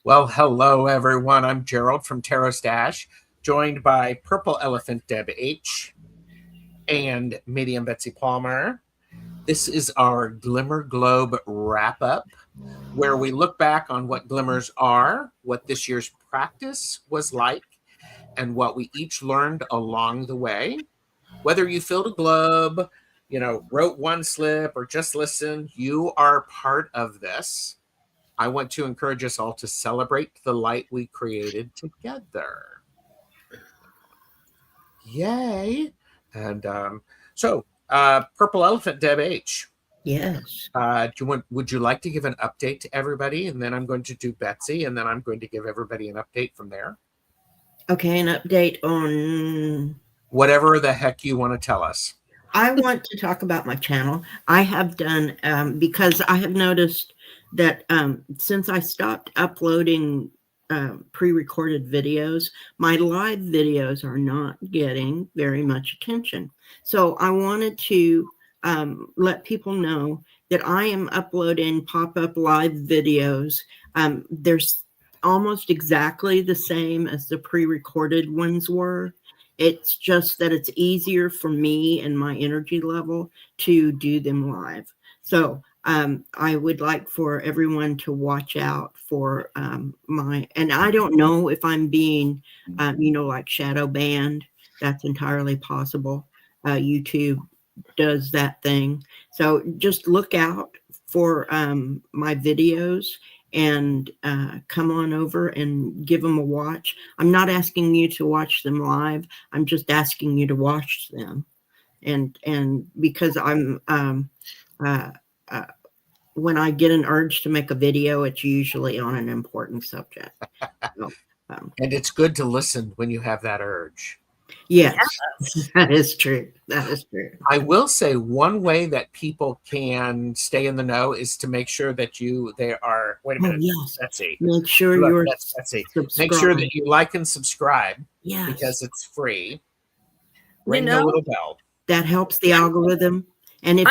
Well, hello, everyone. I'm Gerald from TarotStache, joined by Purple Elephant Deb H and Medium Betsy Palmer. This is our GlimmerGlobe wrap-up, where we look back on what glimmers are, what this year's practice was like, and what we each learned along the way. Whether you filled a globe, wrote one slip, or just listened, you are part of this. I want to encourage us all to celebrate the light we created together. Yay. And Purple Elephant Deb H. Yes. Would you like to give an update to everybody? And then I'm going to do Betsy, and then I'm going to give everybody an update from there. Okay, an update on whatever the heck you want to tell us. I want to talk about my channel. I have done because I have noticed that since I stopped uploading pre-recorded videos, my live videos are not getting very much attention. So I wanted to let people know that I am uploading pop-up live videos. There's almost exactly the same as the pre-recorded ones were. It's just that it's easier for me and my energy level to do them live. So I would like for everyone to watch out for and I don't know if I'm being, like shadow banned. That's entirely possible. YouTube does that thing. So just look out for my videos and come on over and give them a watch. I'm not asking you to watch them live. I'm just asking you to watch them. And because I'm when I get an urge to make a video, it's usually on an important subject. So, and it's good to listen when you have that urge. Yes, that is true. That is true. I will say one way that people can stay in the know is to make sure that they are. Wait a minute, yes. Betsy. Make sure you're Betsy. Make sure that you like and subscribe. Yes, because it's free. Ring the little bell. That helps the algorithm. And if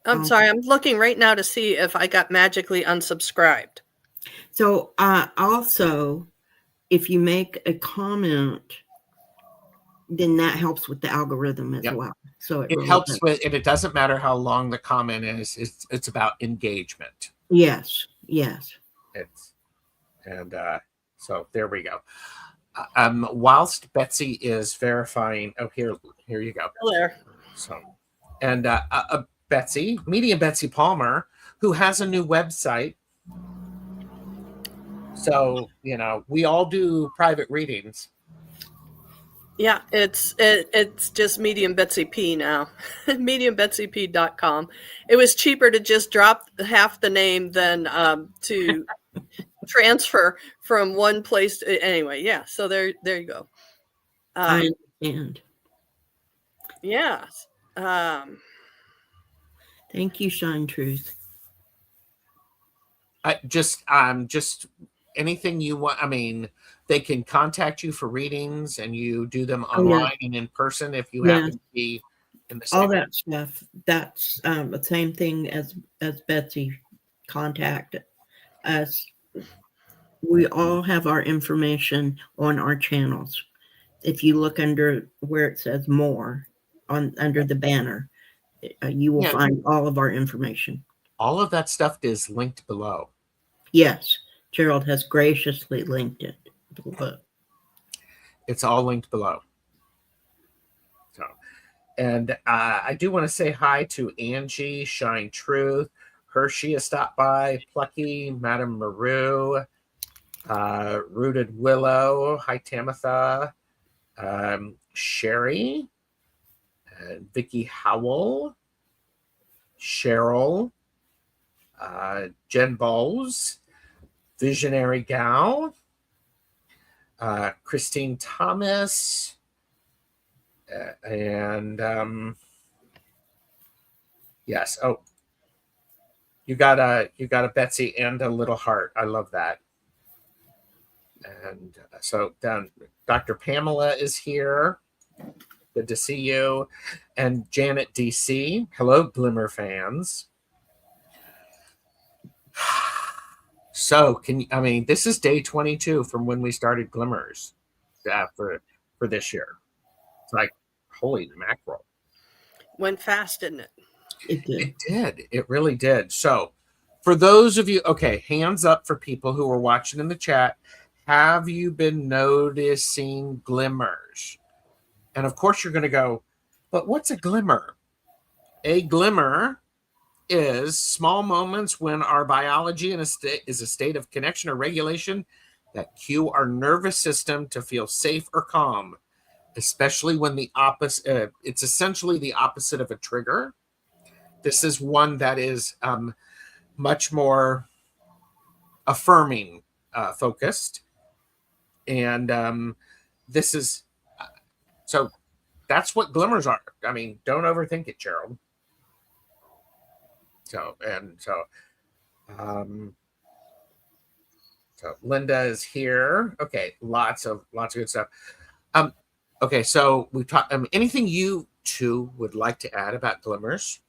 I'm sorry, I'm looking right now to see if I got magically unsubscribed. So also, if you make a comment, then that helps with the algorithm as well. So it really helps with, and it doesn't matter how long the comment is. It's about engagement. Yes. So there we go. Whilst Betsy is verifying, here you go. There. So, and Betsy, Medium Betsy Palmer, who has a new website. So we all do private readings. Yeah, it's just Medium Betsy P now. MediumBetsyP.com. It was cheaper to just drop half the name than to transfer from one place to, anyway. Yeah, so there you go. I understand. Yes. Thank you, Shine Truth. Just anything you want. I mean, they can contact you for readings, and you do them online and in person if you happen to be in the same. All that stuff. That's the same thing as Betsy. Contact us. We all have our information on our channels. If you look under where it says more under the banner, you will find all of our information. All of that stuff is linked below. Yes, Gerald has graciously linked it below. It's all linked below. So, and I do want to say hi to Angie, Shine Truth, Hershey has stopped by, Plucky, Madame Maru, Rooted Willow, hi Tamitha, Sherry, Vicky Howell, Cheryl, Jen Bowles, Visionary Gal, Christine Thomas, and yes. Oh, you got a Betsy and a little heart. I love that. And so Dr. Pamela is here. Good to see you. And Janet DC. Hello, Glimmer fans. So this is day 22 from when we started Glimmers for this year. It's like, holy mackerel. Went fast, didn't it? It did. It did. It really did. So for those of you, okay, hands up for people who are watching in the chat. Have you been noticing glimmers? And of course you're going to go, but what's a glimmer? A glimmer is small moments when our biology is a state of connection or regulation that cue our nervous system to feel safe or calm, especially when the opposite, it's essentially the opposite of a trigger. This is one that is much more affirming focused. And this is, so that's what glimmers are. I mean, don't overthink it, Gerald. So Linda is here. Okay, lots of good stuff. Okay, so we talked. Anything you two would like to add about glimmers?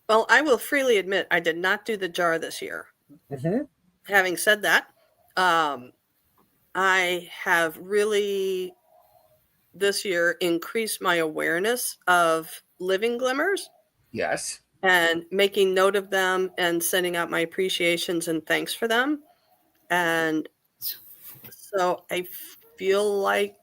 Well, I will freely admit I did not do the jar this year. Mm-hmm. Having said that, I have really this year increased my awareness of living glimmers. Yes. And making note of them and sending out my appreciations and thanks for them. And so I feel like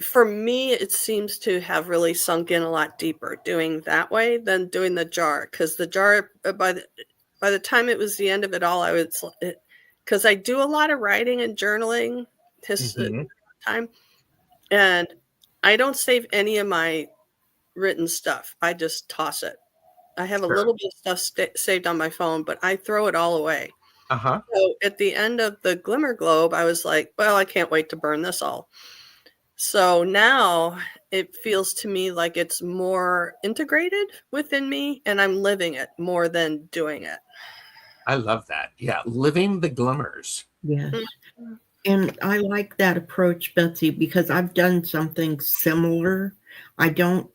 for me, it seems to have really sunk in a lot deeper doing that way than doing the jar. Because the jar, by the time it was the end of it all, I was, because I do a lot of writing and journaling time, and I don't save any of my written stuff. I just toss it. I have a little bit of stuff saved on my phone, but I throw it all away. So at the end of the GlimmerGlobe, I was like, well, I can't wait to burn this all. So now it feels to me like it's more integrated within me, and I'm living it more than doing it. I love that. Yeah, living the glimmers. Yes. And I like that approach, Betsy, because I've done something similar. I don't,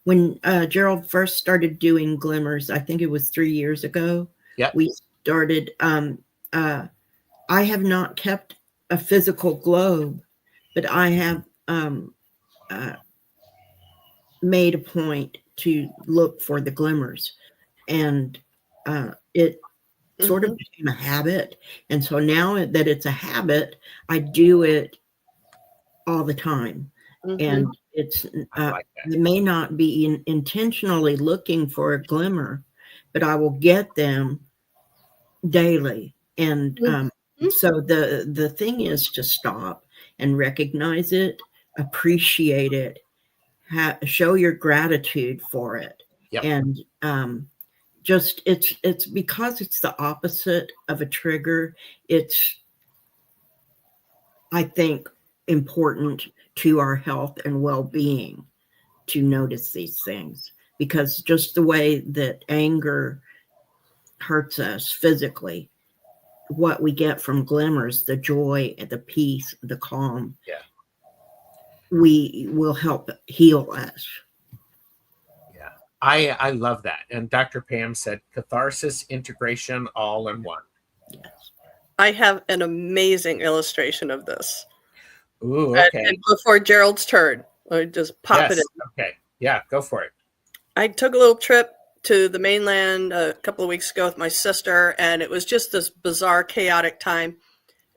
when Gerald first started doing glimmers, I think it was 3 years ago. Yeah. We started, I have not kept a physical globe, but I have made a point to look for the glimmers. And it sort of became a habit. And so now that it's a habit, I do it all the time. And it's I may not be intentionally looking for a glimmer, but I will get them daily. And so the thing is to stop and recognize it, appreciate it, show your gratitude for it. Yep. And just it's because it's the opposite of a trigger. It's, I think, important to our health and well-being to notice these things, because just the way that anger hurts us physically, what we get from glimmers, the joy, the peace, the calm, we will help heal us. Yeah, I love that. And Dr. Pam said catharsis, integration, all in one. Yes. I have an amazing illustration of this. Ooh, okay. And before Gerald's turn, I just pop it in. Okay. Yeah, go for it. I took a little trip to the mainland a couple of weeks ago with my sister, and it was just this bizarre, chaotic time.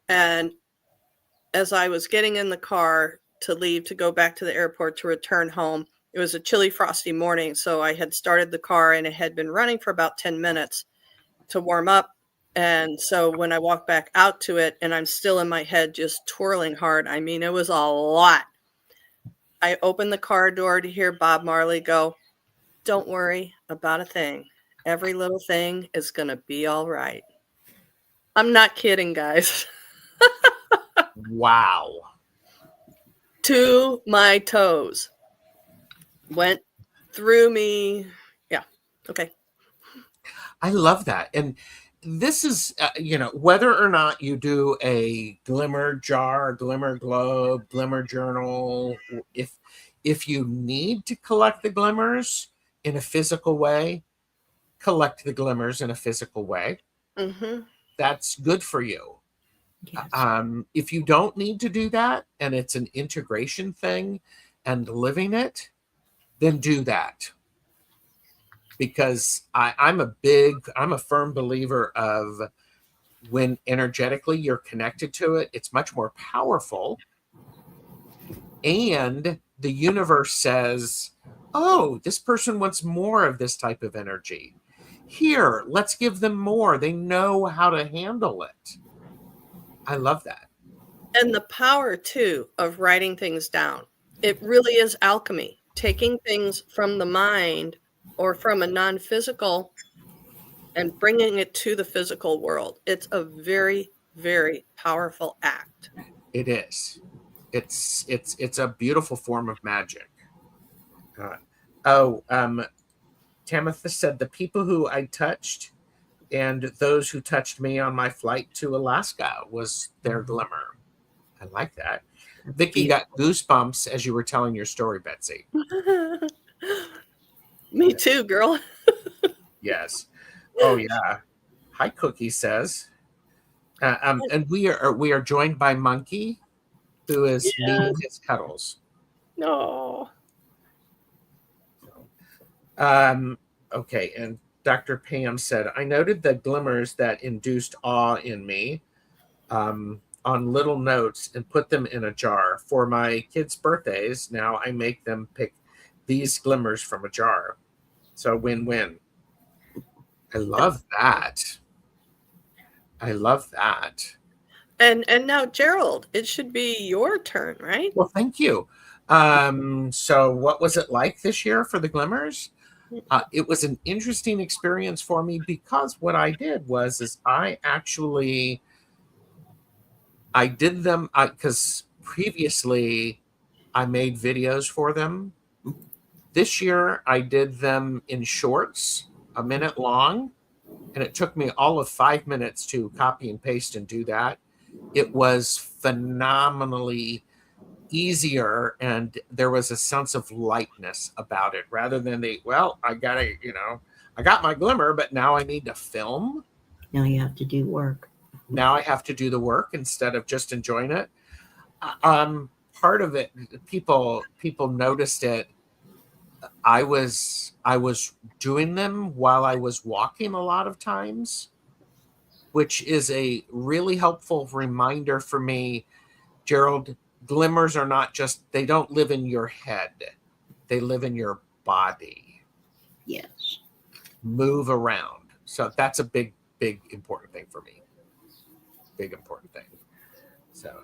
And as I was getting in the car to leave to go back to the airport to return home, it was a chilly, frosty morning. So I had started the car and it had been running for about 10 minutes to warm up. And so when I walked back out to it, and I'm still in my head just twirling hard, I mean, it was a lot. I opened the car door to hear Bob Marley go, "Don't worry about a thing. Every little thing is going to be all right." I'm not kidding, guys. Wow. To my toes. Went through me. Yeah. Okay. I love that. And this is, whether or not you do a glimmer jar, glimmer globe, glimmer journal, If you need to collect the glimmers in a physical way, collect the glimmers in a physical way. Mm-hmm. That's good for you. Yes. If you don't need to do that and it's an integration thing and living it, then do that. Because I'm a firm believer of when energetically you're connected to it, it's much more powerful. And the universe says, oh, this person wants more of this type of energy. Here, let's give them more. They know how to handle it. I love that. And the power, too, of writing things down. It really is alchemy, taking things from the mind or from a non-physical and bringing it to the physical world. It's a very, very powerful act. It is. It's a beautiful form of magic. Tamitha said the people who I touched and those who touched me on my flight to Alaska was their glimmer. I like that. Vicky got goosebumps as you were telling your story, Betsy. Me too, girl. Yes. Oh yeah. Hi, Cookie says. And we are joined by Monkey, who is needing his cuddles. No. Okay, and Dr. Pam said, I noted the glimmers that induced awe in me on little notes and put them in a jar. For my kids' birthdays, now I make them pick these glimmers from a jar. So win-win. I love that. I love that. And now, Gerald, it should be your turn, right? Well, thank you. So what was it like this year for the glimmers? It was an interesting experience for me because what I did was I did them because previously I made videos for them. This year I did them in shorts, a minute long, and it took me all of 5 minutes to copy and paste and do that. It was phenomenally easier, and there was a sense of lightness about it rather than I got my glimmer, but now I need to film. Now you have to do work. Now I have to do the work instead of just enjoying it. Part of it, people noticed it. I was doing them while I was walking a lot of times, which is a really helpful reminder for me. Gerald, glimmers are not just, they don't live in your head. They live in your body. Yes. Move around. So that's a big, important thing for me. Big, important thing. So,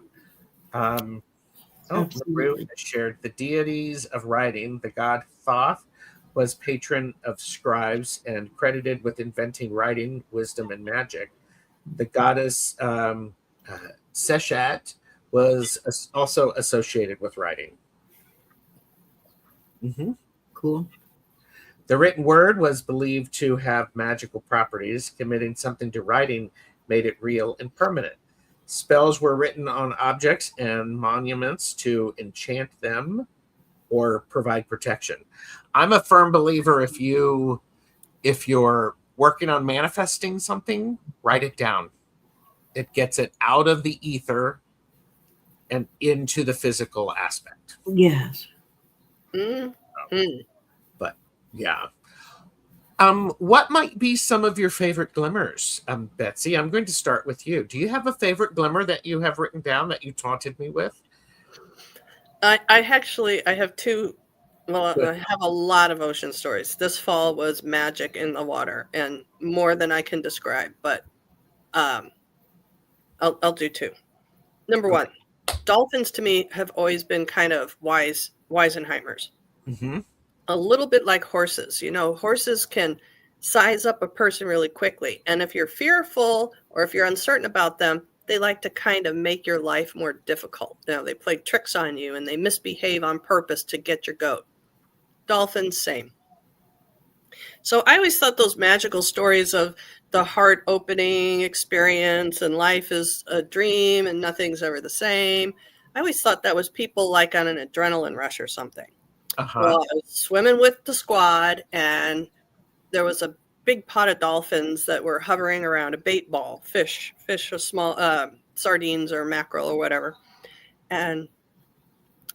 Maru shared the deities of writing. The god Thoth was patron of scribes and credited with inventing writing, wisdom, and magic. The goddess Seshat was also associated with writing. Mm-hmm. Cool. The written word was believed to have magical properties. Committing something to writing made it real and permanent. Spells were written on objects and monuments to enchant them or provide protection. I'm a firm believer if you're working on manifesting something, write it down. It gets it out of the ether and into the physical aspect. Yes. Mm-hmm. But yeah. What might be some of your favorite glimmers? Betsy, I'm going to start with you. Do you have a favorite glimmer that you have written down that you taunted me with? I have two. Well, I have a lot of ocean stories. This fall was magic in the water and more than I can describe, but I'll do two. Number one, dolphins to me have always been kind of Weisenheimers. Mm-hmm. A little bit like horses. Horses can size up a person really quickly. And if you're fearful or if you're uncertain about them, they like to kind of make your life more difficult. They play tricks on you and they misbehave on purpose to get your goat. Dolphins, same. So I always thought those magical stories of the heart opening experience and life is a dream and nothing's ever the same. I always thought that was people like on an adrenaline rush or something. Well, I was swimming with the squad, and there was a big pot of dolphins that were hovering around a bait ball, fish or small sardines or mackerel or whatever. And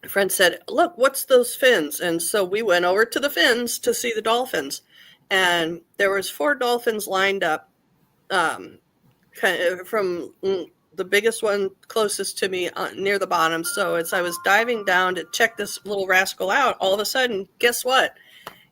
a friend said, "Look, what's those fins?" And so we went over to the fins to see the dolphins, and there was 4 dolphins lined up, kind of from the biggest one closest to me near the bottom. So as I was diving down to check this little rascal out, all of a sudden, guess what?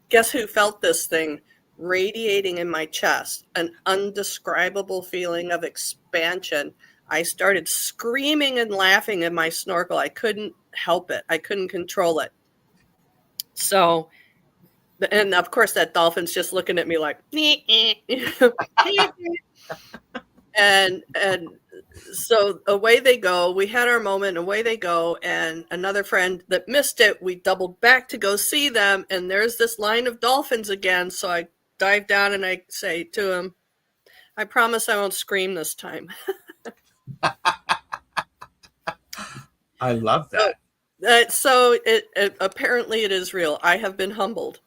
Guess who felt this thing radiating in my chest? An undescribable feeling of expansion. I started screaming and laughing in my snorkel. I couldn't help it. I couldn't control it. So, and of course, that dolphin's just looking at me like, and so away they go. We had our moment, away they go. And another friend that missed it, we doubled back to go see them. And there's this line of dolphins again. So I dive down and I say to him, "I promise I won't scream this time." I love that. So it apparently it is real. I have been humbled.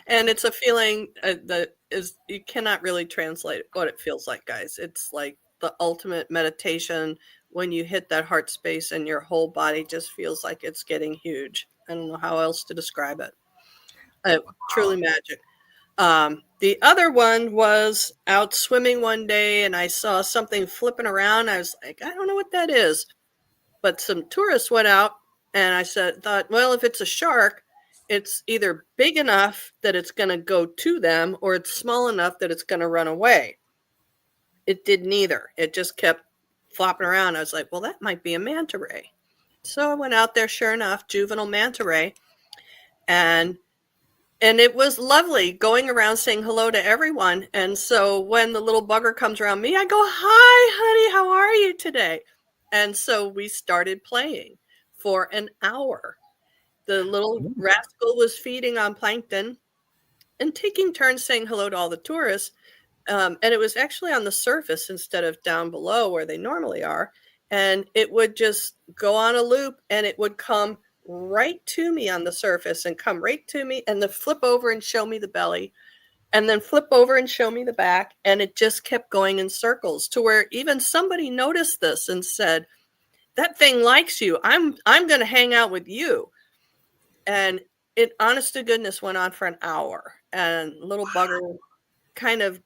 And it's a feeling that is, you cannot really translate what it feels like, guys. It's like the ultimate meditation when you hit that heart space and your whole body just feels like it's getting huge. I don't know how else to describe it. Truly magic. The other one was out swimming one day and I saw something flipping around. I was like, I don't know what that is. But some tourists went out and I thought, well, if it's a shark, it's either big enough that it's going to go to them or it's small enough that it's going to run away. It did neither. It just kept flopping around. I was like, well, that might be a manta ray. So I went out there, sure enough, juvenile manta ray. And it was lovely going around saying hello to everyone. And so when the little bugger comes around me, I go, "Hi, honey, how are you today?" And so we started playing for an hour. The little rascal was feeding on plankton and taking turns saying hello to all the tourists. And it was actually on the surface instead of down below where they normally are. And it would just go on a loop and it would come right to me on the surface and come right to me and then flip over and show me the belly and then flip over and show me the back. And it just kept going in circles to where even somebody noticed this and said, "That thing likes you. I'm going to hang out with you." And it, honest to goodness, went on for an hour. And little bugger kind of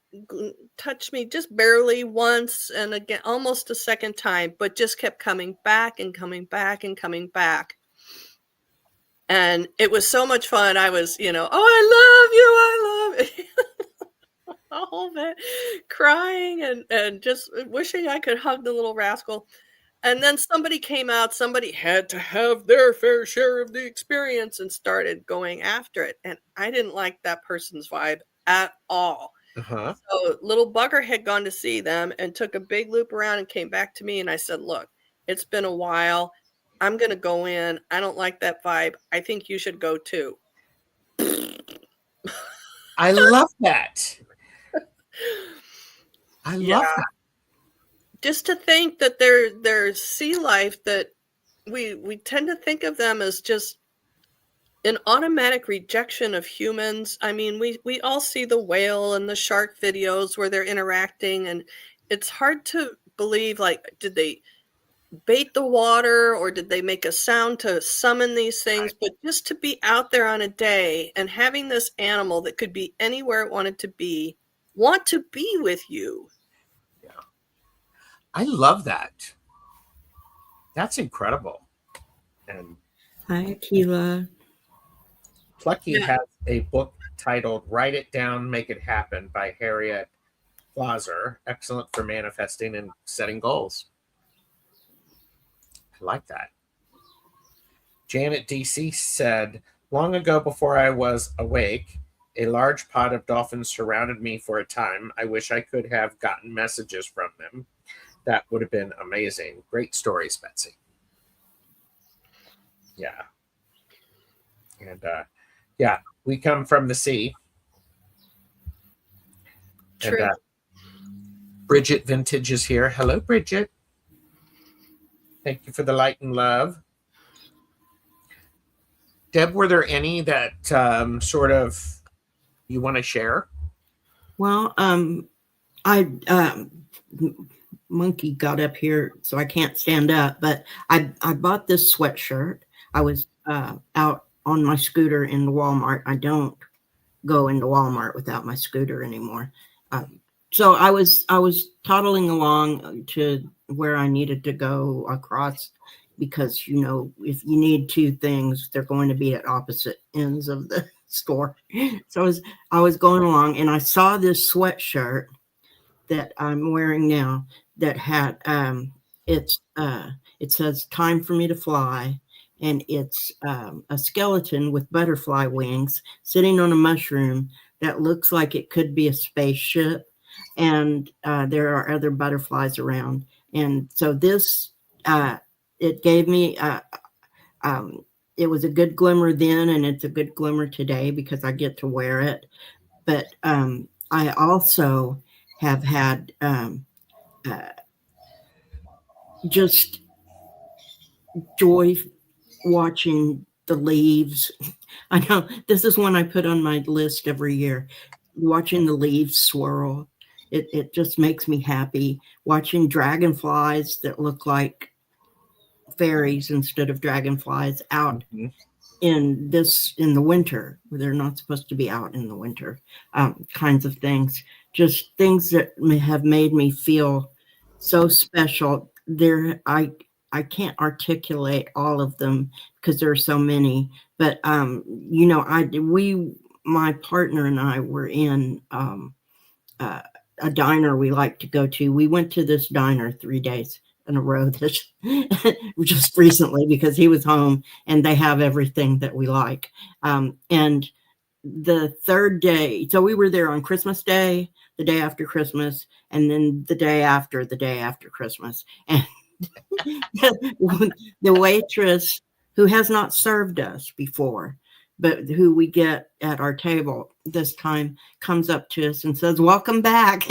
touched me just barely once and again, almost a second time, but just kept coming back and coming back and coming back. And it was so much fun. I was, "Oh, I love you. I love you." All that crying and just wishing I could hug the little rascal. And then somebody came out, somebody had to have their fair share of the experience and started going after it. And I didn't like that person's vibe at all. So little bugger had gone to see them and took a big loop around and came back to me. And I said, "Look, it's been a while. I'm going to go in. I don't like that vibe. I think you should go too." I love that. I love that. Just to think that there's sea life that we tend to think of them as just an automatic rejection of humans. I mean, we all see the whale and the shark videos where they're interacting, and it's hard to believe, like, did they bait the water or did they make a sound to summon these things? But just to be out there on a day and having this animal that could be anywhere it wanted to be, want to be with you. I love that. That's incredible. And Hi, Akila. Plucky has a book titled "Write It Down, Make It Happen" by Harriet Glaser. Excellent for manifesting and setting goals. I like that. Janet DC said, "Long ago, before I was awake, a large pod of dolphins surrounded me for a time. I wish I could have gotten messages from them. That would have been amazing. Great stories, Betsy." Yeah. And we come from the sea. True. And Bridget Vintage is here. Hello, Bridget. Thank you for the light and love. Deb, were there any that sort of you want to share? Well, Monkey got up here, so I can't stand up. But I bought this sweatshirt. I was out on my scooter in the Walmart. I don't go into Walmart without my scooter anymore. So I was toddling along to where I needed to go across, because if you need two things, they're going to be at opposite ends of the store. So I was going along, and I saw this sweatshirt that I'm wearing now that had it says "Time for me to fly," and it's a skeleton with butterfly wings sitting on a mushroom that looks like it could be a spaceship, and there are other butterflies around. And so this it gave me it was a good glimmer then, and it's a good glimmer today because I get to wear it. But I also have had just joy watching the leaves. I know this is one I put on my list every year, watching the leaves swirl. It just makes me happy. Watching dragonflies that look like fairies instead of dragonflies out in the winter, where they're not supposed to be out in the winter, kinds of things. Just things that have made me feel so special. I can't articulate all of them because there are so many. But my partner and I were in a diner we like to go to. We went to this diner 3 days in a row just recently because he was home, and they have everything that we like. And the third day, so we were there on Christmas Day, the day after Christmas, and then the day after Christmas. And the waitress, who has not served us before, but who we get at our table this time, comes up to us and says, "Welcome back."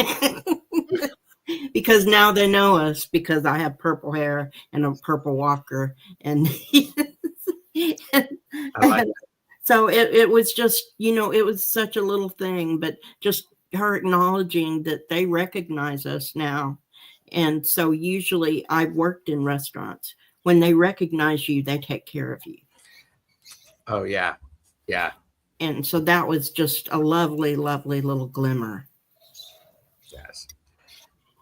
Because now they know us because I have purple hair and a purple walker. And, so it was just, it was such a little thing, but just her acknowledging that they recognize us now. And so usually I've worked in restaurants. When they recognize you, they take care of you. Oh, yeah. Yeah. And so that was just a lovely, lovely little glimmer. Yes.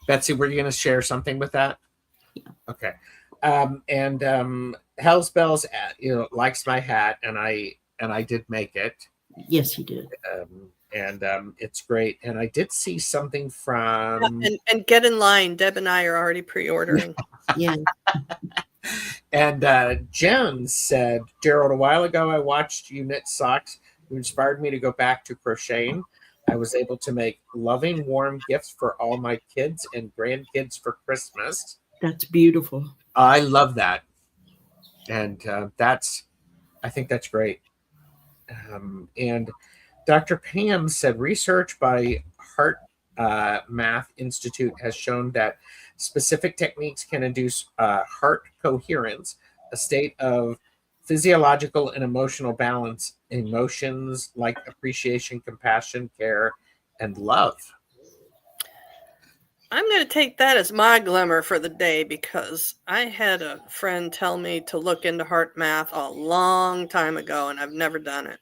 Betsy, were you going to share something with that? Yeah. Okay. And Hell's Bells, likes my hat, and I did make it. Yes, he did. And it's great. And I did see something from and get in line. Deb and I are already pre-ordering. Yeah. And Jen said, "Gerald, a while ago I watched you knit socks. You inspired me to go back to crocheting. I was able to make loving, warm gifts for all my kids and grandkids for Christmas." That's beautiful. I love that. And I think that's great. And Dr. Pam said, research by Heart Math Institute has shown that specific techniques can induce heart coherence, a state of physiological and emotional balance, emotions like appreciation, compassion, care, and love. I'm going to take that as my glimmer for the day because I had a friend tell me to look into heart math a long time ago, and I've never done it.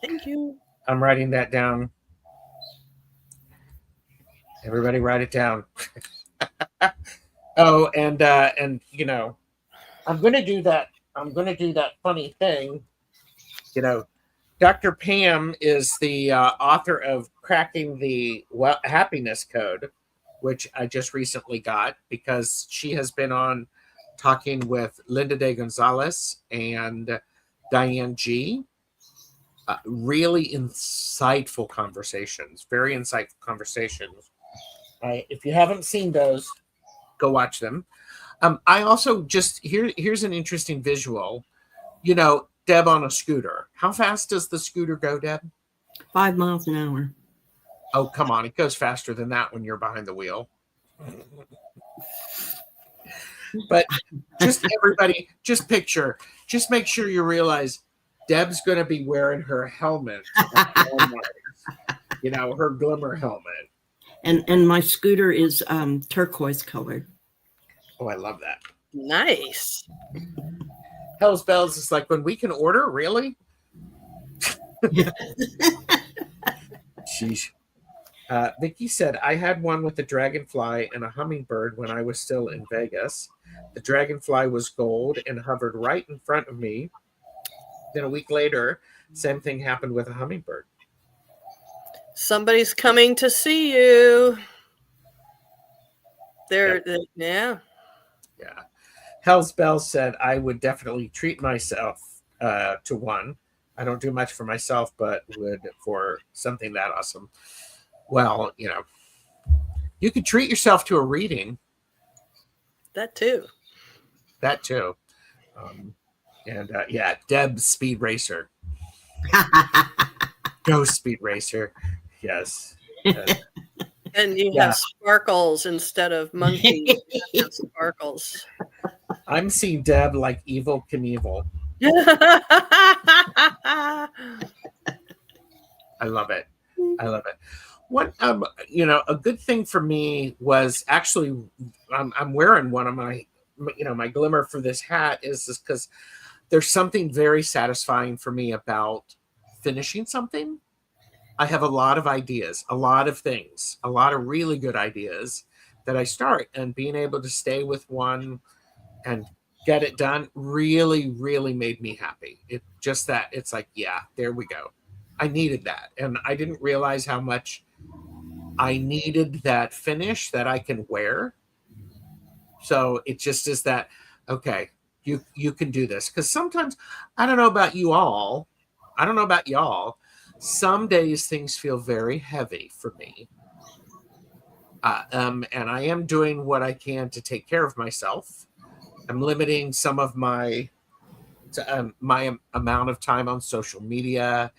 Thank you. I'm writing that down. Everybody write it down. Oh, and I'm going to do that. I'm going to do that funny thing. Dr. Pam is the author of Cracking the Happiness Code, which I just recently got because she has been on talking with Linda De Gonzalez and Diane G. Really insightful conversations, very insightful conversations. If you haven't seen those, go watch them. I also just here's an interesting visual. Deb on a scooter. How fast does the scooter go, Deb? 5 miles an hour. Oh, come on. It goes faster than that when you're behind the wheel. But just everybody, just make sure you realize Deb's going to be wearing her helmet, her glimmer helmet. And my scooter is turquoise colored. Oh, I love that. Nice. Hell's Bells is like when we can order, really? Sheesh. Vicky said, I had one with a dragonfly and a hummingbird when I was still in Vegas. The dragonfly was gold and hovered right in front of me. Then a week later, same thing happened with a hummingbird. Somebody's coming to see you. Yeah. Yeah. Hell's Bells said, I would definitely treat myself to one. I don't do much for myself, but would for something that awesome. Well, you could treat yourself to a reading. That too. Deb Speed Racer. Go Speed Racer. Yes. And you have sparkles instead of monkeys. You have sparkles. I'm seeing Deb like Evil Knievel. I love it. What a good thing for me was actually I'm wearing one of my my glimmer for this hat is because there's something very satisfying for me about finishing something. I have a lot of ideas, a lot of things, a lot of really good ideas that I start, and being able to stay with one and get it done really, really made me happy. It's like, yeah, there we go. I needed that. And I didn't realize how much I needed that finish that I can wear. So it just is that, okay, you can do this. Because sometimes, I don't know about y'all, some days things feel very heavy for me. And I am doing what I can to take care of myself. I'm limiting some of my amount of time on social media.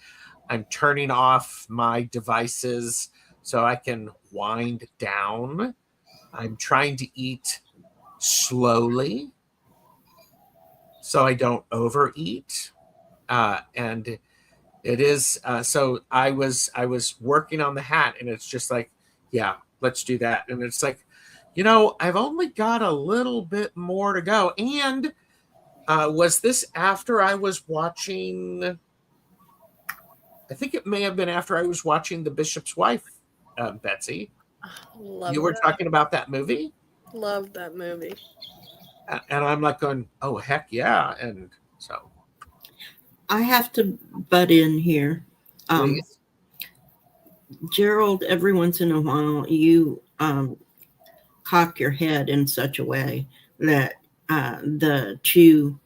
I'm turning off my devices so I can wind down. I'm trying to eat slowly so I don't overeat. And it is so I was working on the hat, and it's just like, yeah, let's do that. And it's like, I've only got a little bit more to go. And was this after I was watching? I think it may have been after I was watching The Bishop's Wife, Betsy. You were talking about that movie? Love that movie. And I'm like going, oh, heck yeah. And so. I have to butt in here. Please. Gerald, every once in a while, you cock your head in such a way that the two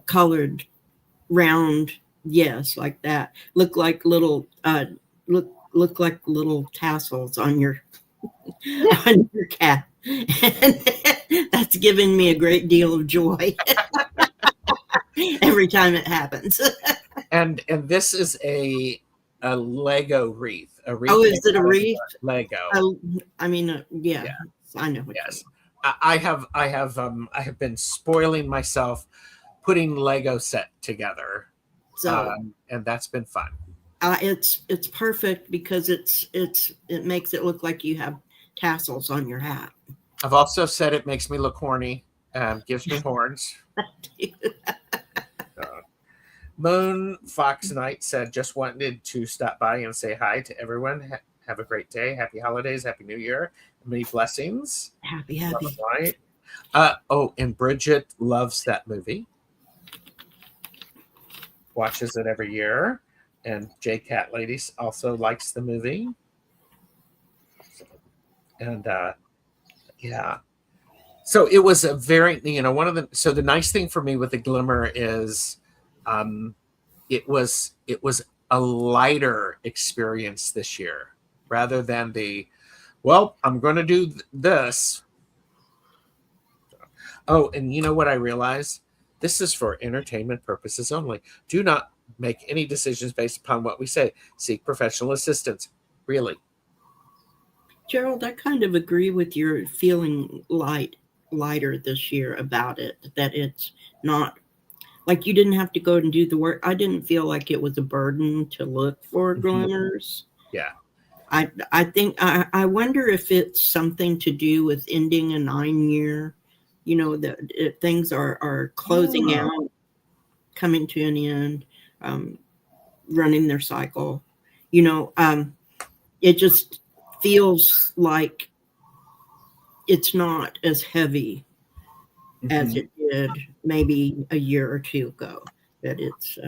colored round, yes, like that, look like little tassels on your on your cap. And that's given me a great deal of joy every time it happens. And this is a Lego wreath. Oh, is it a wreath? Lego. Yeah, I know. Yes, I have been spoiling myself putting Lego set together, so and that's been fun. It's perfect because it makes it look like you have tassels on your hat. I've also said it makes me look horny, gives me horns. Moon Fox Knight said, just wanted to stop by and say hi to everyone. Have a great day. Happy holidays. Happy New Year. Many blessings. Happy. And Bridget loves that movie. Watches it every year. And J Cat Ladies also likes the movie. And yeah. So it was a very, so the nice thing for me with the Glimmer is it was a lighter experience this year rather than I'm going to do this. Oh, and you know what I realized? This is for entertainment purposes only. Do not make any decisions based upon what we say. Seek professional assistance. Really. Gerald, I kind of agree with your feeling light lighter this year about it, that it's not like you didn't have to go and do the work. I didn't feel like it was a burden to look for glimmers. Yeah. I think I wonder if it's something to do with ending a 9-year, that things are closing out, coming to an end, running their cycle. It just feels like it's not as heavy as it did maybe a year or two ago. That it's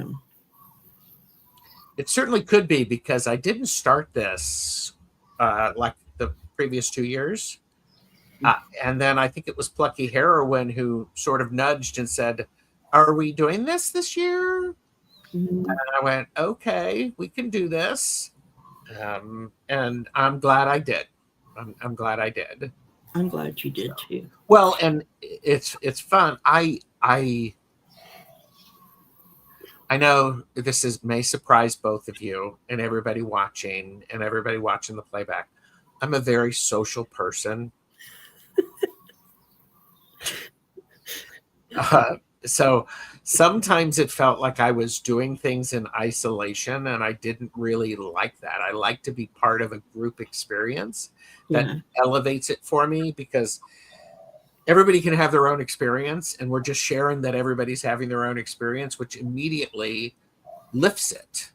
It certainly could be, because I didn't start this like the previous 2 years. And then I think it was Plucky Heroine who sort of nudged and said, "Are we doing this year?" And I went, "Okay, we can do this." And I'm glad I did. I'm glad I did. I'm glad you did too. Well, and it's fun. I know this may surprise both of you and everybody watching the playback. I'm a very social person. So sometimes it felt like I was doing things in isolation, and I didn't really like that. I like to be part of a group experience that elevates it for me, because everybody can have their own experience, and we're just sharing that everybody's having their own experience, which immediately lifts it,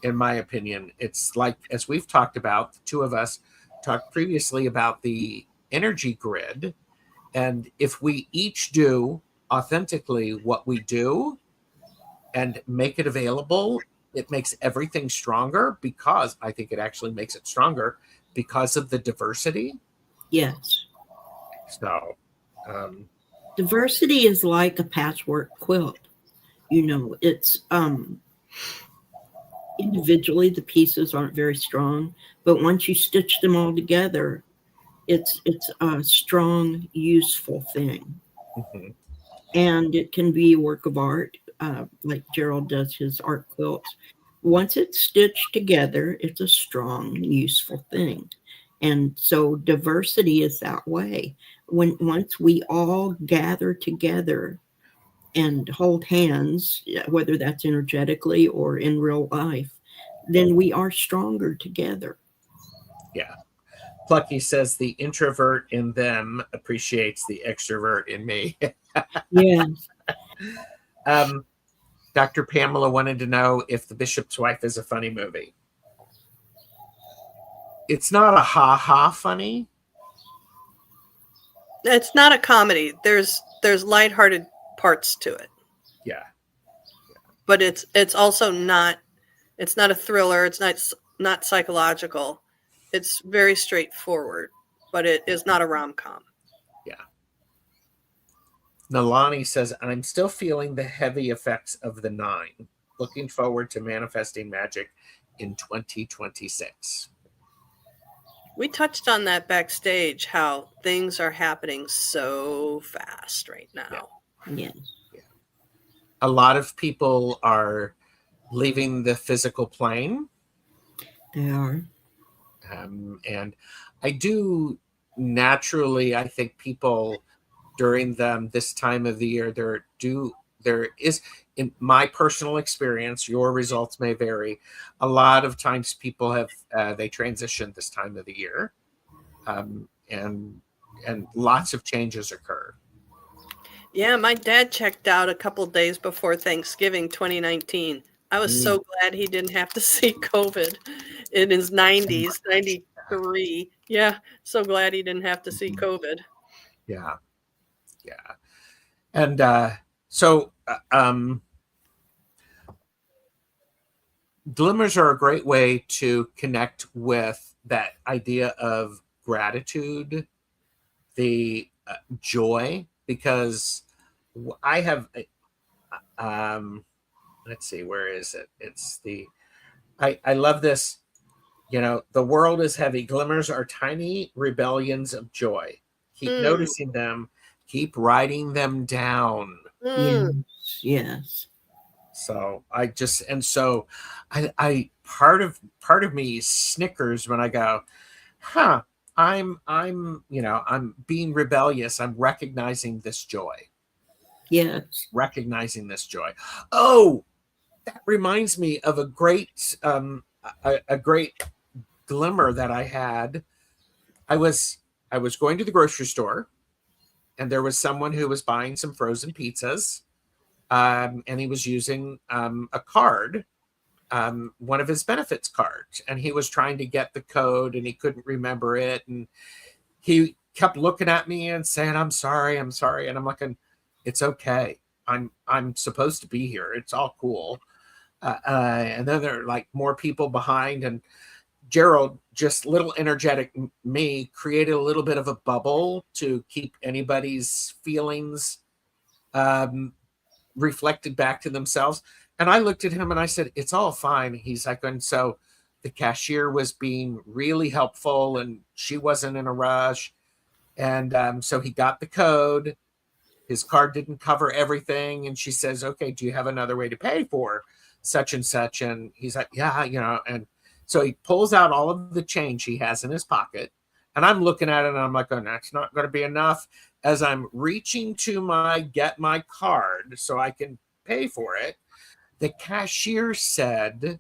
in my opinion. It's like, as we've talked about, the two of us talked previously about the energy grid, and if we each do authentically what we do and make it available, it makes everything stronger, because I think it actually makes it stronger because of the diversity. Yes. So diversity is like a patchwork quilt. It's individually the pieces aren't very strong, but once you stitch them all together, it's a strong, useful thing. And it can be a work of art, like Gerald does his art quilts. Once it's stitched together, it's a strong, useful thing. And so diversity is that way. Once we all gather together and hold hands, whether that's energetically or in real life, then we are stronger together. Yeah. Plucky says the introvert in them appreciates the extrovert in me. Yes. Dr. Pamela wanted to know if The Bishop's Wife is a funny movie. It's not a ha-ha funny. It's not a comedy. There's lighthearted parts to it. Yeah. But it's also not, it's not a thriller. It's not psychological. It's very straightforward, but it is not a rom-com. Yeah. Nalani says, I'm still feeling the heavy effects of the 9. Looking forward to manifesting magic in 2026. We touched on that backstage, how things are happening so fast right now. Yeah. A lot of people are leaving the physical plane. They are. And I do naturally, I think people during this time of the year, there is, in my personal experience, your results may vary. A lot of times people have, they transition this time of the year, and lots of changes occur. Yeah, my dad checked out a couple days before Thanksgiving 2019. I was so glad he didn't have to see COVID in his 90s, 93. Yeah, so glad he didn't have to see COVID. Yeah. Yeah. And so glimmers are a great way to connect with that idea of gratitude, the joy, because I have, let's see, where is it? It's I love this, the world is heavy. Glimmers are tiny rebellions of joy. Keep noticing them, keep writing them down. Yes. So I part of me snickers when I go, I'm I'm being rebellious. I'm recognizing this joy. Yes. Recognizing this joy. Oh, that reminds me of a great a great glimmer that I had. I was going to the grocery store, and there was someone who was buying some frozen pizzas, and he was using a card, one of his benefits cards, and he was trying to get the code, and he couldn't remember it, and he kept looking at me and saying, I'm sorry, and I'm like, it's okay. I'm supposed to be here. It's all cool. And then there are like more people behind, and Gerald, just little energetic me, created a little bit of a bubble to keep anybody's feelings reflected back to themselves. And I looked at him and I said, it's all fine. He's like, and so the cashier was being really helpful, and she wasn't in a rush. And so he got the code. His card didn't cover everything. And she says, okay, do you have another way to pay for such and such? And he's like, yeah, and so he pulls out all of the change he has in his pocket. And I'm looking at it and I'm like, oh, that's not going to be enough. As I'm reaching to get my card so I can pay for it, the cashier said,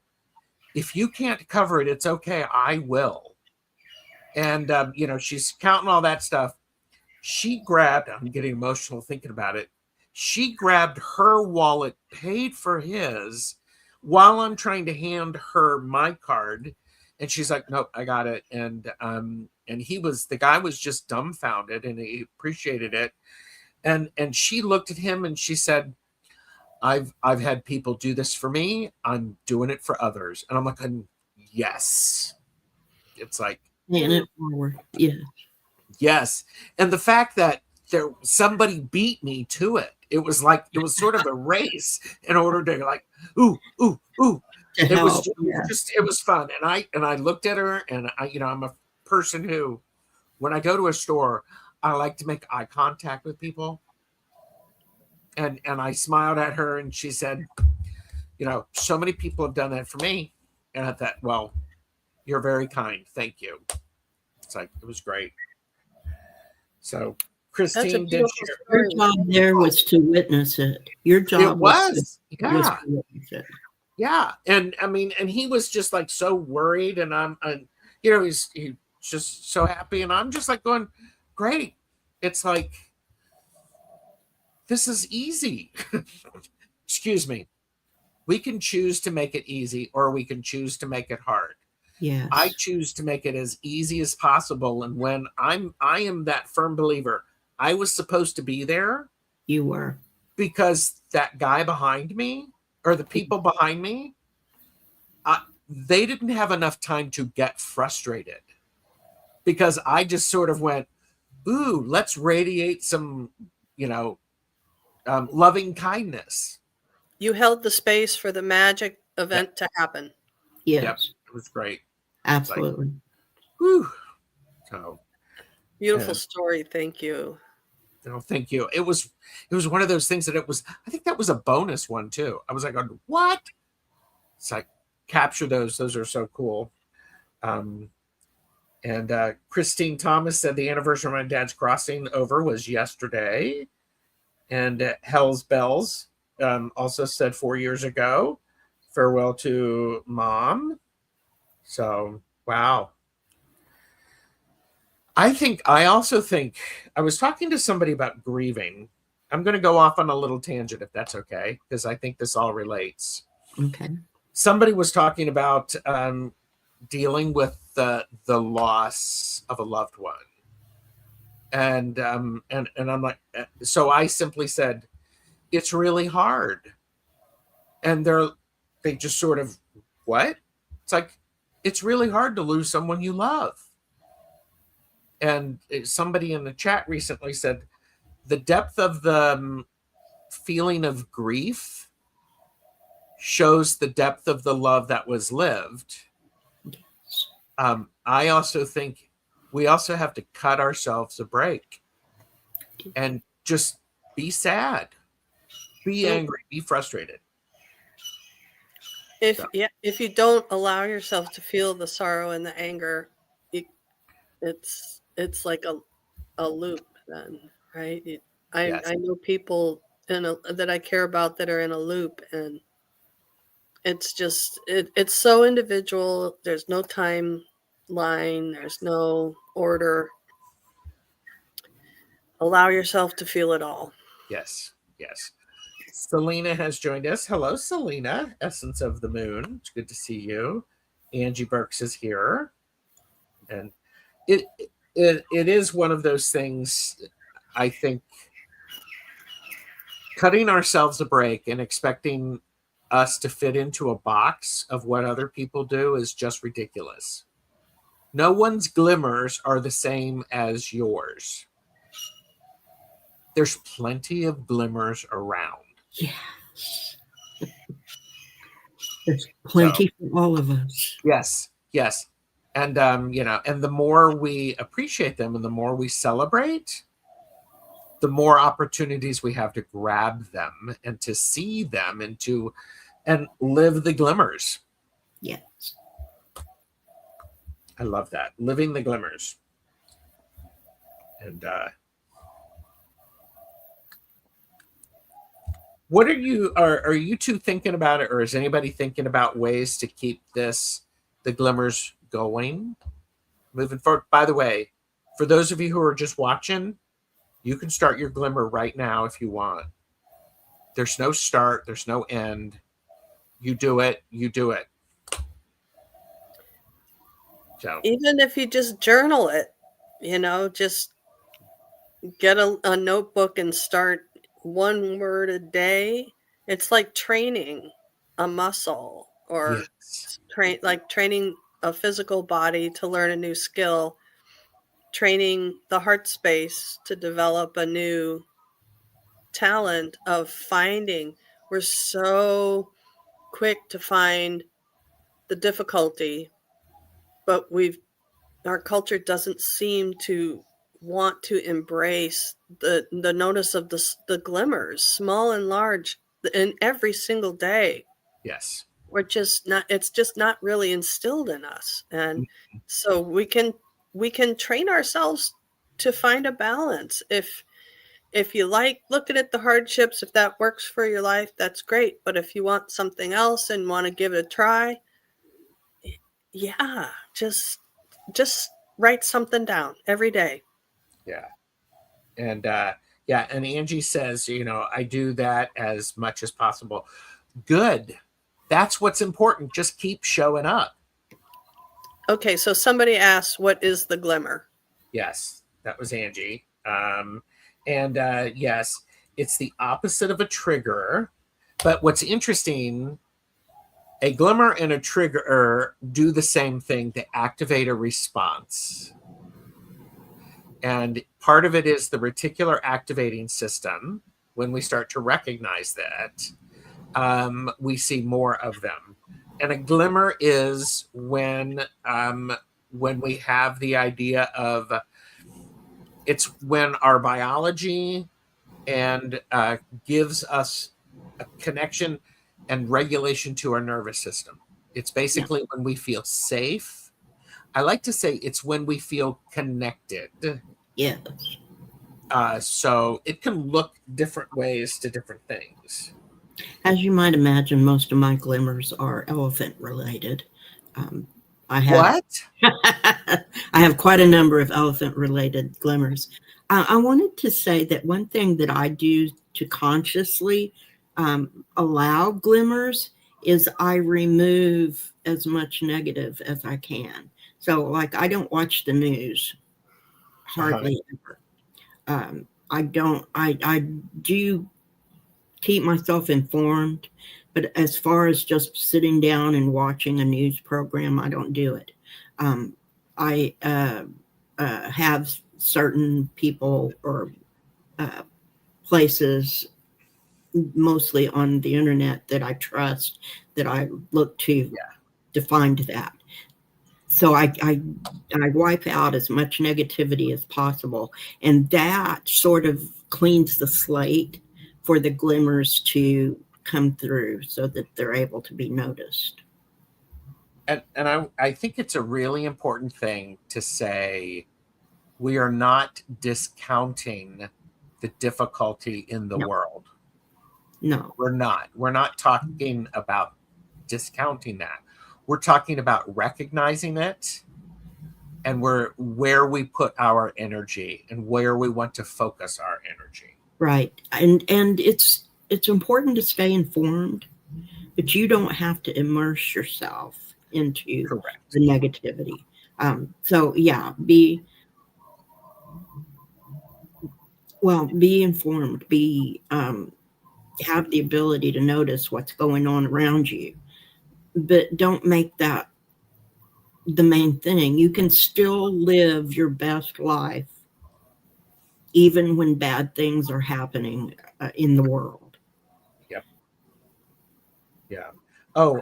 if you can't cover it, it's okay, I will. And, she's counting all that stuff. She grabbed, I'm getting emotional thinking about it. She grabbed her wallet, paid for his, while I'm trying to hand her my card. And she's like, nope, I got it. And the guy was just dumbfounded, and he appreciated it. And she looked at him and she said, I've had people do this for me. I'm doing it for others. And I'm like, yes. It's like, Paying it forward. Yeah. yes. And the fact that somebody beat me to it. It was sort of a race in order to like, ooh. It was fun. And I looked at her, and I'm a person who, when I go to a store, I like to make eye contact with people. And I smiled at her, and she said, so many people have done that for me. And I thought, well, you're very kind. Thank you. It's like, it was great. So Christine did share. Your job there was to witness it. Your job was to witness it. Yeah. And I mean, and he was just like so worried, and he's just so happy. And I'm just like going, great. It's like, this is easy. Excuse me. We can choose to make it easy, or we can choose to make it hard. Yes. I choose to make it as easy as possible. And when I am that firm believer, I was supposed to be there. You were. Because that guy behind me, or the people behind me, they didn't have enough time to get frustrated, because I just sort of went, ooh, let's radiate some, loving kindness. You held the space for the magic event to happen. Yes. Yep, it was great. Absolutely. Like, whew. So beautiful story. Thank you. Thank you. It was one of those things that I think that was a bonus one too. I was like, what? It's like, capture those. Those are so cool. And Christine Thomas said the anniversary of my dad's crossing over was yesterday. And Hell's Bells also said 4 years ago, farewell to Mom. So, wow. I also think I was talking to somebody about grieving. I'm going to go off on a little tangent, if that's okay, because I think this all relates. Okay. Somebody was talking about dealing with the loss of a loved one. And I'm like, so I simply said, it's really hard. And they just sort of, what? It's like, it's really hard to lose someone you love. And somebody in the chat recently said, the depth of the feeling of grief shows the depth of the love that was lived. I also think we also have to cut ourselves a break and just be sad, be angry, be frustrated. If you don't allow yourself to feel the sorrow and the anger, it's like a loop then, right? Yes. I know people that I care about that are in a loop, and it's just it's so individual. There's no timeline, there's no order. Allow yourself to feel it all. Yes. Yes. Selena has joined us. Hello, Selena, Essence of the Moon. It's good to see you. Angie Burks is here. And it is one of those things, I think, cutting ourselves a break and expecting us to fit into a box of what other people do is just ridiculous. No one's glimmers are the same as yours. There's plenty of glimmers around. Yes. There's plenty for all of us. Yes, yes. And and the more we appreciate them and the more we celebrate, the more opportunities we have to grab them and to see them and live the glimmers. Yes. I love that. Living the glimmers. And what are you two thinking about it, or is anybody thinking about ways to keep the glimmers going moving forward? By the way, for those of you who are just watching, you can start your glimmer right now if you want. There's no start, there's no end. You do it. So Even if you just journal it, just get a notebook and start one word a day. It's like training a muscle, or yes. training a physical body to learn a new skill, training the heart space to develop a new talent of finding. We're so quick to find the difficulty, but our culture doesn't seem to want to embrace the notice of the glimmers, small and large, in every single day. Yes. It's just not really instilled in us. And so we can train ourselves to find a balance. If you like looking at the hardships, if that works for your life, that's great. But if you want something else and want to give it a try, yeah, just write something down every day. Yeah. And and Angie says, I do that as much as possible. Good. That's what's important. Just keep showing up. Okay, so somebody asked, what is the glimmer? Yes, that was Angie. Yes, it's the opposite of a trigger. But what's interesting, a glimmer and a trigger do the same thing to activate a response. And part of it is the reticular activating system. When we start to recognize that, we see more of them. And a glimmer is when we have the idea of, it's when our biology and gives us a connection and regulation to our nervous system. It's basically when we feel safe. I like to say it's when we feel connected. Yes. So it can look different ways to different things. As you might imagine, most of my glimmers are elephant related. I have quite a number of elephant related glimmers. I wanted to say that one thing that I do to consciously allow glimmers is I remove as much negative as I can. So like I don't watch the news hardly ever. I do keep myself informed, but as far as just sitting down and watching a news program, I don't do it. I have certain people or places, mostly on the internet, that I trust, that I look to find that. So I wipe out as much negativity as possible, and that sort of cleans the slate for the glimmers to come through so that they're able to be noticed. I think it's a really important thing to say. We are not discounting the difficulty in the No. world. No. We're not talking about discounting that. We're talking about recognizing it, and where we put our energy and where we want to focus our energy. Right. And it's important to stay informed, but you don't have to immerse yourself into Correct. the negativity. So yeah, be informed, have the ability to notice what's going on around you, but don't make that the main thing. You can still live your best life even when bad things are happening in the world. Yep. Yeah. Oh,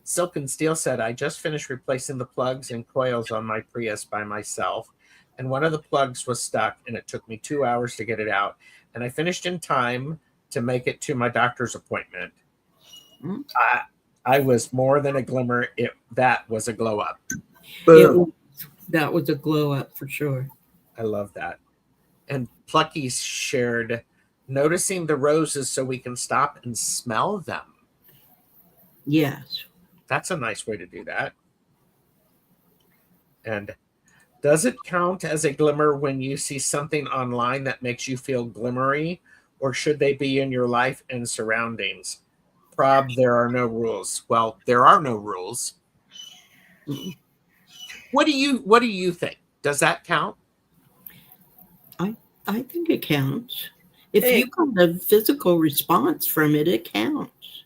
Silk and Steel said, I just finished replacing the plugs and coils on my Prius by myself, and one of the plugs was stuck, and it took me 2 hours to get it out, and I finished in time to make it to my doctor's appointment. Mm-hmm. I was more than a glimmer. That was a glow up. That was a glow up for sure. I love that. And Plucky shared, noticing the roses so we can stop and smell them. Yes. That's a nice way to do that. And does it count as a glimmer when you see something online that makes you feel glimmery, or should they be in your life and surroundings? Prob, there are no rules. Well, there are no rules. Mm-hmm. What do you think? Does that count? I think it counts. If you got a physical response from it, it counts.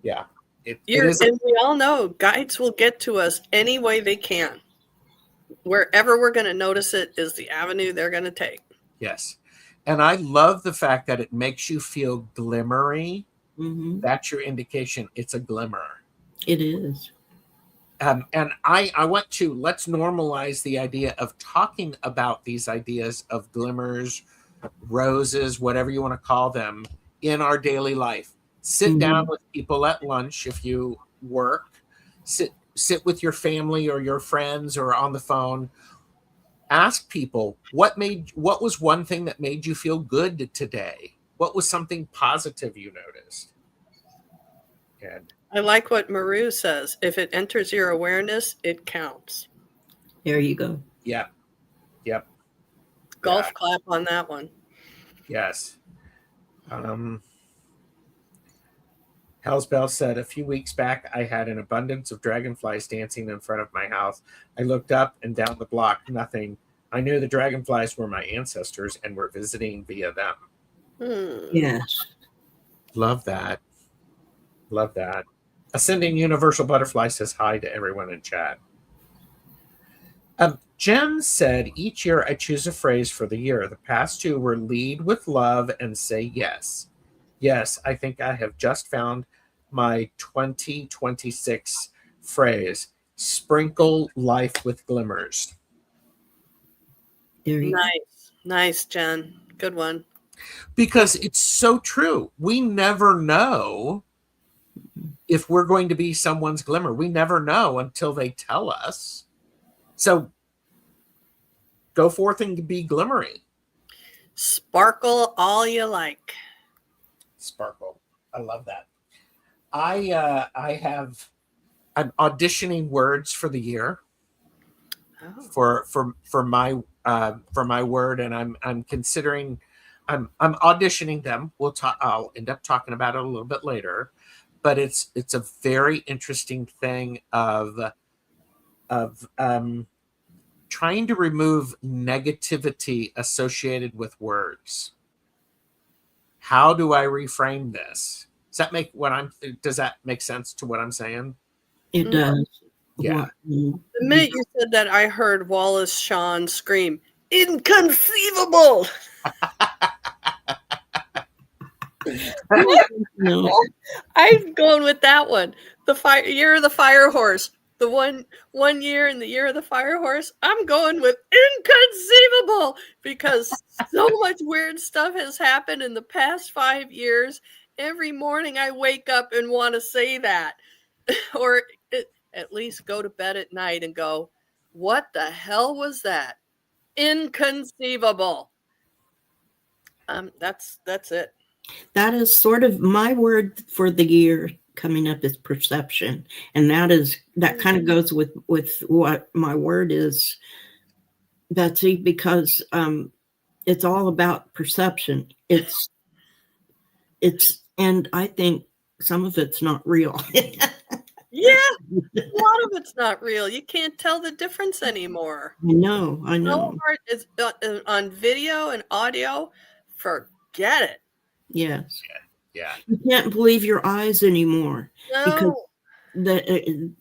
Yeah. And we all know guides will get to us any way they can. Wherever we're going to notice it is the avenue they're going to take. Yes. And I love the fact that it makes you feel glimmery. Mm-hmm. That's your indication. It's a glimmer. It is. And I want to, let's normalize the idea of talking about these ideas of glimmers, roses, whatever you want to call them, in our daily life. Sit down with people at lunch if you work. Sit with your family or your friends or on the phone. Ask people, what was one thing that made you feel good today? What was something positive you noticed? And I like what Maru says. If it enters your awareness, it counts. There you go. Yep. Golf clap on that one. Yes. Hellsbell said, a few weeks back, I had an abundance of dragonflies dancing in front of my house. I looked up and down the block, nothing. I knew the dragonflies were my ancestors and were visiting via them. Yes. Love that. Ascending Universal Butterfly says hi to everyone in chat. Jen said, each year I choose a phrase for the year. The past two were lead with love and say yes. Yes, I think I have just found my 2026 phrase. Sprinkle life with glimmers. Nice, Jen. Good one. Because it's so true. We never know if we're going to be someone's glimmer. We never know until they tell us. So go forth and be glimmery. Sparkle all you like. Sparkle. I love that. I'm auditioning words for the year for my word, and I'm considering I'm auditioning them. I'll end up talking about it a little bit later, but it's a very interesting thing of trying to remove negativity associated with words. How do I reframe this? Does that make sense to what I'm saying? It does. Yeah. The minute you said that, I heard Wallace Shawn scream, "Inconceivable!" No. I'm going with that one. The year of the fire horse. The one year in the year of the fire horse, I'm going with inconceivable, because so much weird stuff has happened in the past 5 years. Every morning I wake up and want to say that. or at least go to bed at night and go, what the hell was that? Inconceivable. That's it. That is sort of my word for the year coming up is perception. And that kind of goes with what my word is, Betsy, because it's all about perception. It's and I think some of it's not real. Yeah, a lot of it's not real. You can't tell the difference anymore. I know. No art is on video and audio. Forget it. Yes. Yeah. You can't believe your eyes anymore. No. Because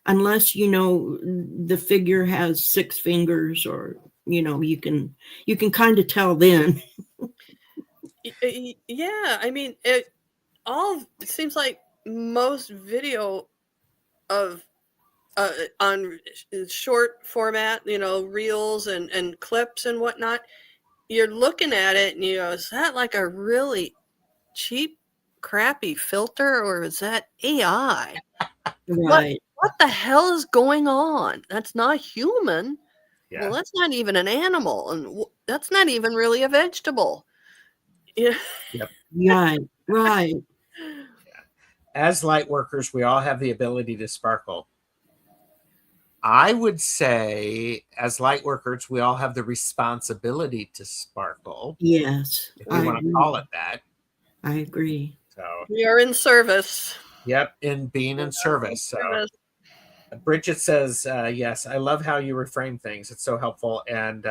unless the figure has 6 fingers, or you can kind of tell then. Yeah, I mean, it seems like most video of on short format, reels and clips and whatnot, you're looking at it and you go, is that like a really cheap, crappy filter, or is that AI? Right. What the hell is going on? That's not human. Yeah. Well, that's not even an animal, and that's not even really a vegetable. Yeah. Yep. Right. Yeah. As light workers, we all have the ability to sparkle. I would say, as light workers, we all have the responsibility to sparkle. Yes. If we want to call it that. I agree. So we are in service. Yep, in being in service. So Bridget says, yes, I love how you reframe things. It's so helpful. And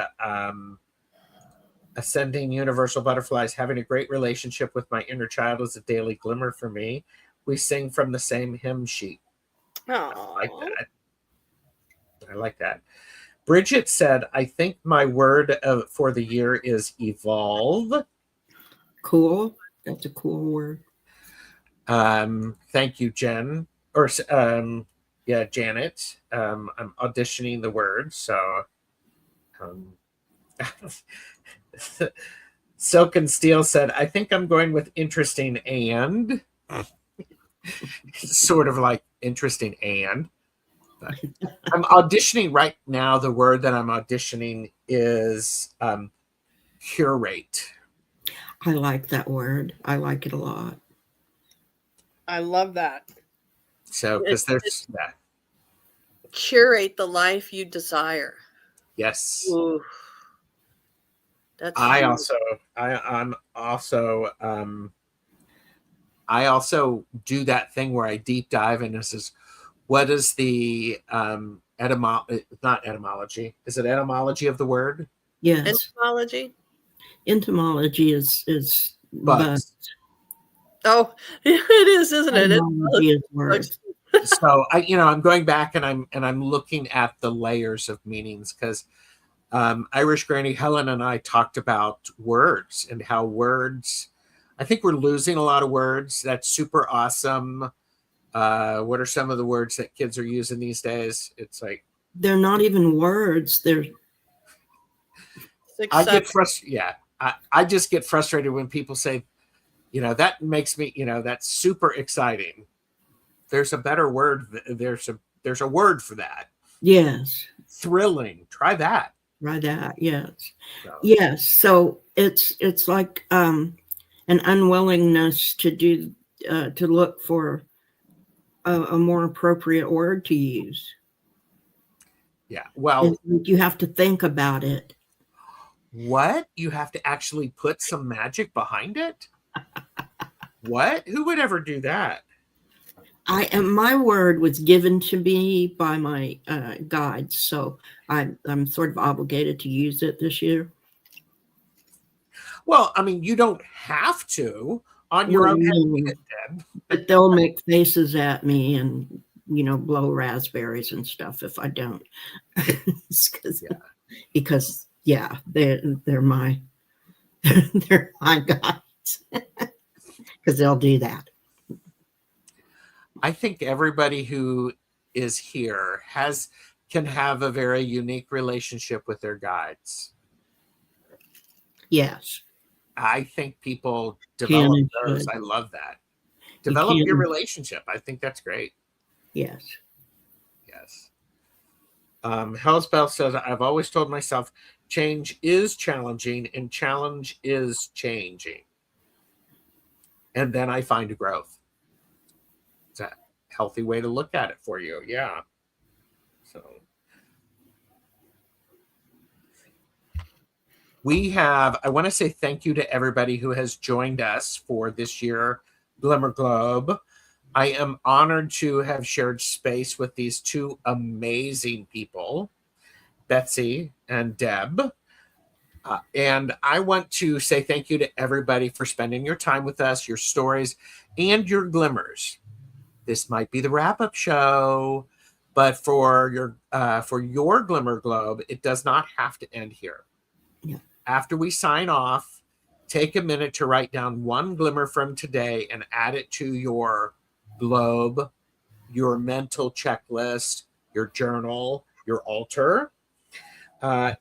ascending universal butterflies, having a great relationship with my inner child is a daily glimmer for me. We sing from the same hymn sheet. Aww. I like that. Bridget said, I think my word for the year is evolve. Cool. That's a cool word. Thank you, Jen. Or Janet. I'm auditioning the word, so Silk and Steel said, I think I'm going with interesting and sort of like interesting and. But I'm auditioning right now. The word that I'm auditioning is curate. I like that word. I like it a lot. I love that. So, because there's that. Curate the life you desire. Yes. Ooh. That's I also do that thing where I deep dive into this. What is the not etymology? Is it etymology of the word? Yes. Entomology. Entomology is bugs. Oh, it is, isn't it? Etymology is words. So I'm going back and I'm looking at the layers of meanings, because Irish Granny Helen and I talked about words and how words, I think we're losing a lot of words. That's super awesome. What are some of the words that kids are using these days? It's like they're not even words. They're get frustrated. Yeah. I just get frustrated when people say, that makes me, that's super exciting. There's a better word. There's a word for that. Yes. Thrilling. Try that. Try that. Yes. So. Yes. So it's like an unwillingness to look for a more appropriate word to use. Yeah. Well, you have to think about it. What? You have to actually put some magic behind it? What? Who would ever do that? My word was given to me by my guides, so I'm sort of obligated to use it this year. Well, I mean, you don't have to on your own head, but they'll make faces at me and blow raspberries and stuff if I don't. Because they're my they're my guides. Because they'll do that. I think everybody who is here can have a very unique relationship with their guides. Yes. I think people develop those. I love that. Develop your relationship. I think that's great. Yes. Yes. Hellspell says, I've always told myself change is challenging and challenge is changing. And then I find growth. It's a healthy way to look at it for you. Yeah. So I want to say thank you to everybody who has joined us for this year GlimmerGlobe. I am honored to have shared space with these two amazing people, Betsy and Deb. And I want to say thank you to everybody for spending your time with us, your stories, and your glimmers. This might be the wrap-up show, but for your GlimmerGlobe, it does not have to end here. Yeah. After we sign off, take a minute to write down one glimmer from today and add it to your globe, your mental checklist, your journal, your altar.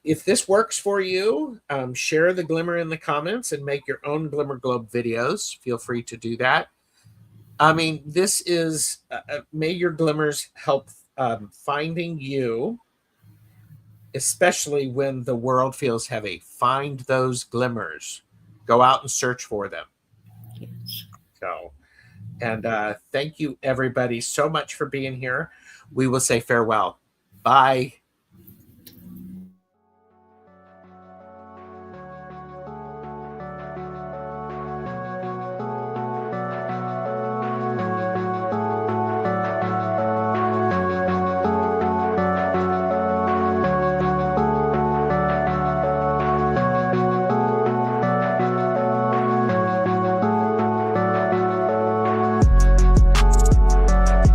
If this works for you, share the glimmer in the comments and make your own GlimmerGlobe videos. Feel free to do that. I mean, this is, may your glimmers help finding you, especially when the world feels heavy. Find those glimmers. Go out and search for them. Yes. So, and thank you everybody so much for being here. We will say farewell. Bye.